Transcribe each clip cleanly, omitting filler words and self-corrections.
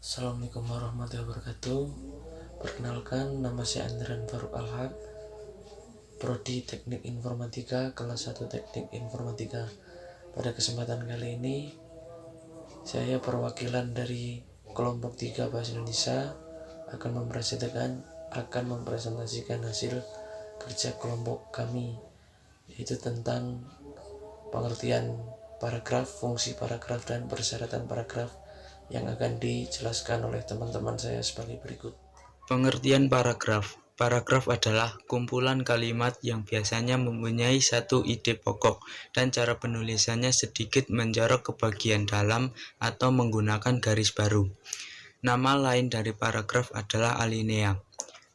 Assalamualaikum warahmatullahi wabarakatuh. Perkenalkan, nama saya Andrian Faruk Alhaq, Prodi Teknik Informatika, kelas 1 Teknik Informatika. Pada kesempatan kali ini, saya perwakilan dari kelompok 3 Bahasa Indonesia akan mempresentasikan hasil kerja kelompok kami, yaitu tentang pengertian paragraf, fungsi paragraf, dan persyaratan paragraf yang akan dijelaskan oleh teman-teman saya sebagai berikut. Pengertian paragraf. Paragraf adalah kumpulan kalimat yang biasanya mempunyai satu ide pokok dan cara penulisannya sedikit menjorok ke bagian dalam atau menggunakan garis baru. Nama lain dari paragraf adalah alinea.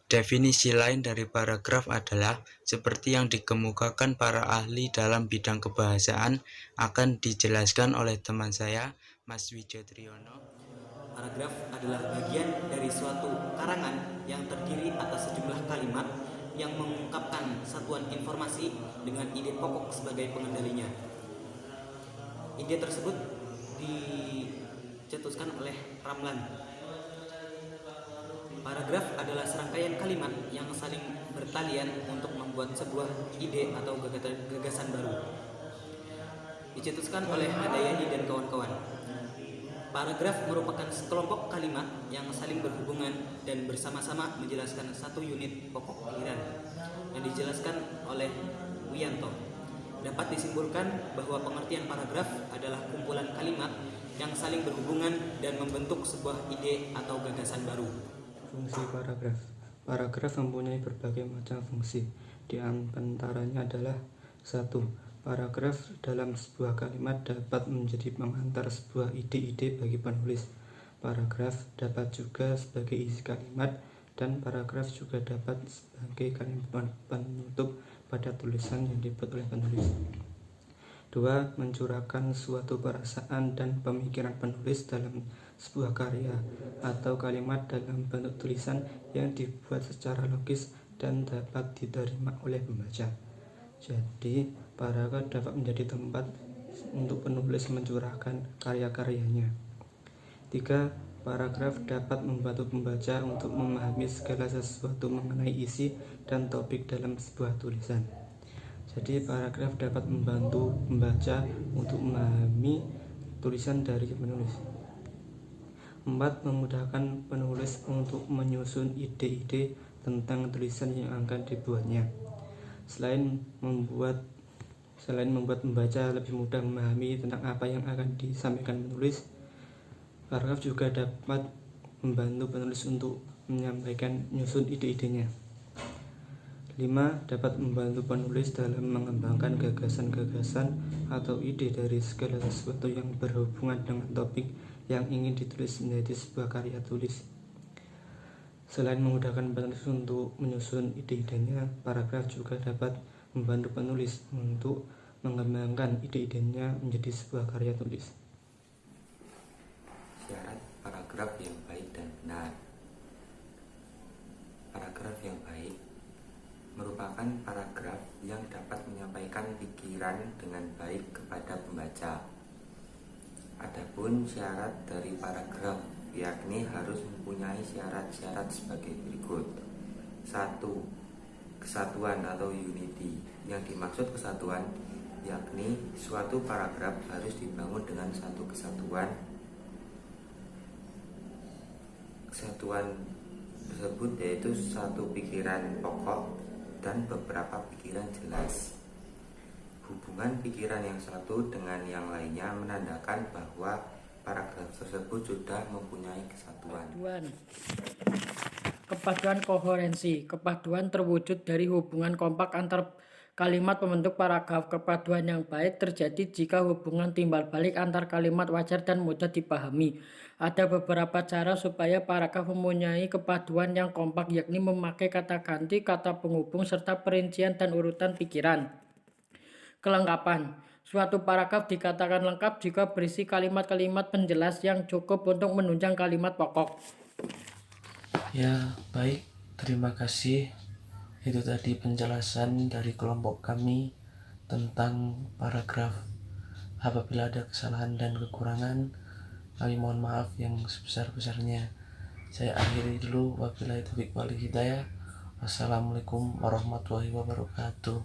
Definisi lain dari paragraf adalah seperti yang dikemukakan para ahli dalam bidang kebahasaan akan dijelaskan oleh teman saya, Mas Wijo Triyono. Paragraf adalah bagian dari suatu karangan yang terdiri atas sejumlah kalimat yang mengungkapkan satuan informasi dengan ide pokok sebagai pengendalinya. Ide tersebut dicetuskan oleh Ramlan. Paragraf adalah serangkaian kalimat yang saling bertalian untuk membuat sebuah ide atau gagasan baru. Dicetuskan oleh Handayani dan kawan-kawan. Paragraf merupakan sekelompok kalimat yang saling berhubungan dan bersama-sama menjelaskan satu unit pokok pikiran yang dijelaskan oleh Wiyanto. Dapat disimpulkan bahwa pengertian paragraf adalah kumpulan kalimat yang saling berhubungan dan membentuk sebuah ide atau gagasan baru. Fungsi paragraf. Paragraf mempunyai berbagai macam fungsi. Di antaranya adalah 1. Paragraf dalam sebuah kalimat dapat menjadi pengantar sebuah ide-ide bagi penulis. Paragraf dapat juga sebagai isi kalimat, dan paragraf juga dapat sebagai kalimat penutup pada tulisan yang dibuat oleh penulis. 2. Mencurahkan suatu perasaan dan pemikiran penulis dalam sebuah karya atau kalimat dalam bentuk tulisan yang dibuat secara logis dan dapat diterima oleh pembaca. Jadi, paragraf dapat menjadi tempat untuk penulis mencurahkan karya-karyanya. 3. Paragraf dapat membantu pembaca untuk memahami segala sesuatu mengenai isi dan topik dalam sebuah tulisan. Jadi, paragraf dapat membantu pembaca untuk memahami tulisan dari penulis. 4. Memudahkan penulis untuk menyusun ide-ide tentang tulisan yang akan dibuatnya. Selain membuat pembaca lebih mudah memahami tentang apa yang akan disampaikan penulis, paragraf juga dapat membantu penulis untuk menyusun ide-idenya. 5. Dapat membantu penulis dalam mengembangkan gagasan-gagasan atau ide dari segala sesuatu yang berhubungan dengan topik yang ingin ditulis menjadi sebuah karya tulis. Selain memudahkan penulis untuk menyusun ide-idenya, paragraf juga dapat membantu penulis untuk mengembangkan ide-idenya menjadi sebuah karya tulis. Syarat paragraf yang baik dan benar. Paragraf yang baik merupakan paragraf yang dapat menyampaikan pikiran dengan baik kepada pembaca. Adapun syarat dari paragraf yakni harus mempunyai syarat-syarat sebagai berikut. 1. Kesatuan atau unity. Yang dimaksud kesatuan yakni suatu paragraf harus dibangun dengan satu kesatuan. Kesatuan tersebut yaitu satu pikiran pokok dan beberapa pikiran jelas. Hubungan pikiran yang satu dengan yang lainnya menandakan bahwa paragraf tersebut sudah mempunyai kesatuan. Kepaduan koherensi. Kepaduan terwujud dari hubungan kompak antar kalimat pembentuk paragraf. Kepaduan yang baik terjadi jika hubungan timbal balik antar kalimat wajar dan mudah dipahami. Ada beberapa cara supaya paragraf mempunyai kepaduan yang kompak, yakni memakai kata ganti, kata penghubung, serta perincian dan urutan pikiran. Kelengkapan. Suatu paragraf dikatakan lengkap jika berisi kalimat-kalimat penjelas yang cukup untuk menunjang kalimat pokok. Ya, baik. Terima kasih. Itu tadi penjelasan dari kelompok kami tentang paragraf. Apabila ada kesalahan dan kekurangan, Kami mohon maaf yang sebesar-besarnya. Saya akhiri dulu. Wabillahi taufiq wal hidayah. Wassalamualaikum warahmatullahi wabarakatuh.